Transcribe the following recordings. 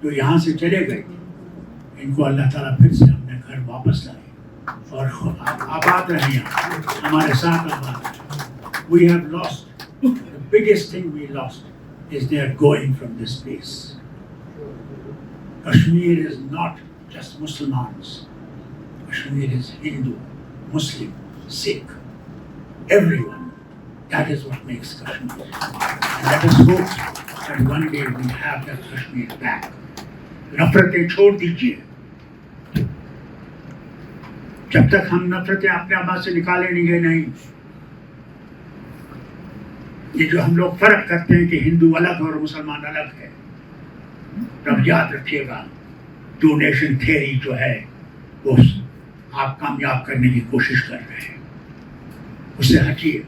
جو یہاں سے چلے گئے ان کو اللہ تعالیٰ پھر سے اپنے گھر واپس لائے اور آباد رہیں یہاں ہمارے ساتھ آباد رہیں. We have lost. The biggest thing we lost is they are going from this place. Kashmir is not just Muslims. Kashmir is Hindu, Muslim, Sikh, everyone. That is what makes Kashmir. And let us hope that one day we have that Kashmir back. نفرتیں چھوڑ دیجیے. جب تک ہم نفرتیں اپنے آباد سے نکالیں گے نہیں. یہ جو ہم لوگ فرق کرتے ہیں کہ ہندو الگ اور مسلمان الگ ہے، رب یاد رکھیے گا ٹو نیشن تھیوری جو ہے وہ آپ کامیاب کرنے کی کوشش کر رہے ہیں. اس سے ہٹیے.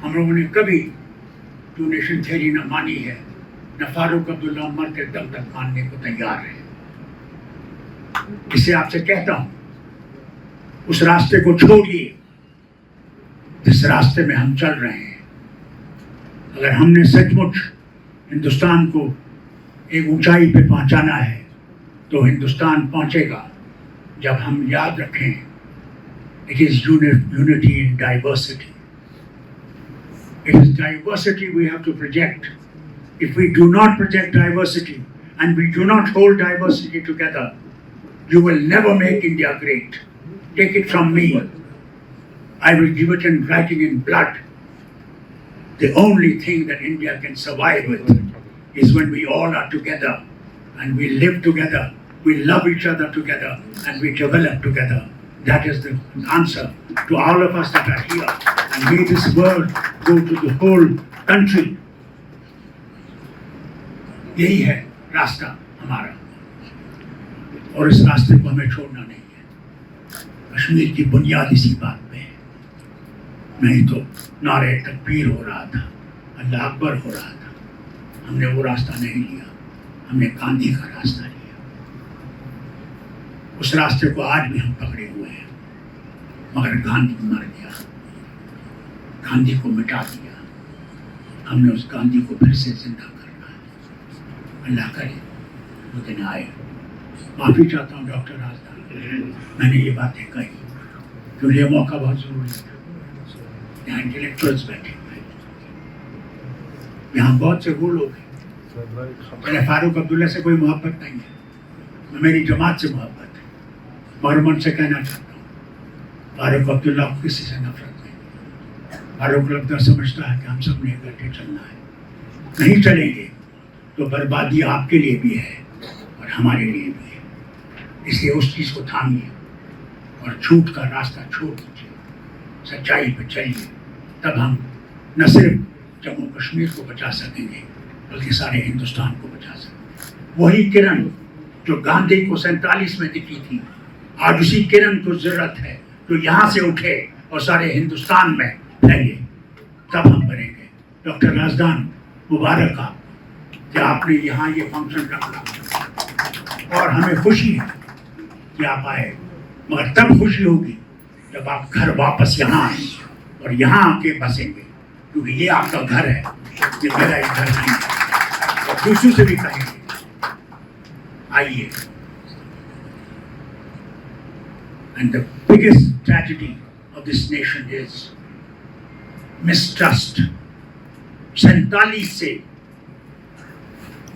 ہم لوگوں نے کبھی ٹو نیشن تھیوری نہ مانی ہے، نہ فاروق عبداللہ مرتے دم تک ماننے کو تیار ہے. اسے آپ سے کہتا ہوں اس راستے کو چھوڑیے جس راستے میں ہم چل رہے ہیں. اگر ہم نے سچ مچ ہندوستان کو ایک اونچائی پہ پہنچانا ہے تو ہندوستان پہنچے گا جب ہم یاد رکھیں it is unity in diversity. It is diversity we have to project. If we do not project diversity and we do not hold diversity together, you will never make India great. Take it from me. I will give it in writing in blood. The only thing that India can survive with is when we all are together and we live together, we love each other together and we develop together. That is the answer to all of us that are here. And may this word go to the whole country. یہی ہے راستہ ہمارا اور اس راستے کو ہمیں چھوڑنا نہیں ہے. کشمیر کی بنیاد اسی بات پہ ہے. نہیں تو نعرہ تکبیر ہو رہا تھا، اللہ اکبر ہو رہا تھا. ہم نے وہ راستہ نہیں لیا، ہم نے گاندھی کا راستہ لیا. اس راستے کو آج بھی ہم پکڑے ہوئے ہیں، مگر گاندھی مر گیا، گاندھی کو مٹا دیا. ہم نے اس گاندھی کو پھر سے زندہ کرنا ہے. اللہ کرے وہ دن آئے. معافی چاہتا ہوں ڈاکٹر رازدان، میں نے یہ باتیں کہی کیونکہ یہ موقع بہت ضروری تھا. یہاں انٹلیکچوئلس بیٹھے ہوئے ہیں، یہاں بہت سے وہ لوگ ہیں. میرے فاروق عبداللہ سے کوئی محبت نہیں ہے، میری جماعت سے محبت ہے، مگر من سے کہنا چاہتا ہوں فاروق عبداللہ کو کسی سے نفرت نہیں. فاروق عبداللہ سمجھتا ہے کہ ہم سب نے اکٹھے چلنا ہے. نہیں چلیں گے تو بربادی آپ کے لیے بھی ہے اور ہمارے لیے بھی ہے. اس لیے اس چیز کو تھامیے اور جھوٹ کا راستہ چھوڑ دیجیے، سچائی پہ چلیے. تب ہم نہ صرف جموں کشمیر کو بچا سکیں گے بلکہ سارے ہندوستان کو بچا سکیں گے. وہی کرن جو گاندھی کو 47 میں دکھی تھی، آج اسی کرن کو ضرورت ہے جو یہاں سے اٹھے اور سارے ہندوستان میں پھیلے. تب ہم بنیں گے. ڈاکٹر رازدان مبارک آپ کہ آپ نے یہاں یہ فنکشن رکھا اور ہمیں خوشی ہے کہ آپ آئے. مگر تب خوشی ہوگی جب آپ گھر واپس یہاں آئیں اور یہاں آ کے بسیں گے، کیونکہ یہ آپ کا گھر ہے، یہ میرا ایک گھر نہیں ہے. اور دوسروں سے بھی کہیں گے آئیے. And the biggest tragedy of this nation is mistrust. 47 سے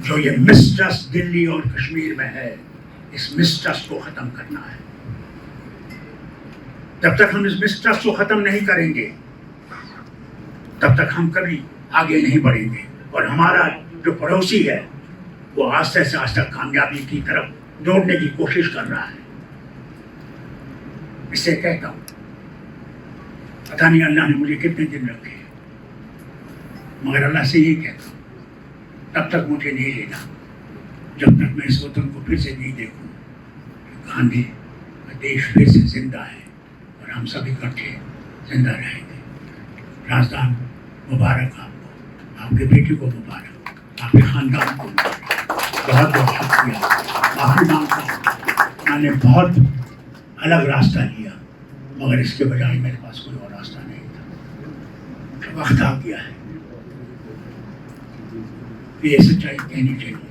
جو یہ مسٹرسٹ دلی اور کشمیر میں ہے، اس مسٹرسٹ کو ختم کرنا ہے. جب تک ہم اس مسٹرسٹ کو ختم نہیں کریں گے تب تک ہم کبھی آگے نہیں بڑھیں گے. اور ہمارا جو پڑوسی ہے وہ آہستہ سے آہستہ کامیابی کی طرف دوڑنے کی کوشش کر رہا ہے. اس سے کہتا ہوں پتہ نہیں اللہ نے مجھے کتنے دن رکھے، مگر اللہ سے یہی کہتا ہوں تب تک مجھے نہیں لینا جب تک میں اس وطن کو پھر سے نہیں دیکھوں کہ گاندھی کا دیش پھر سے زندہ ہے اور ہم سب اکٹھے زندہ رہیں گے. رازدان مبارک آپ کو، آپ کے بیٹے کو مبارک، آپ کے خاندان کو مبارک. بہت بہت شکریہ. معافی مانگتا ہوں، میں نے بہت الگ راستہ لیا مگر اس کے بجائے میرے پاس کوئی اور راستہ نہیں تھا. وقت آ گیا ہے، یہ سچائی کہنی چاہیے.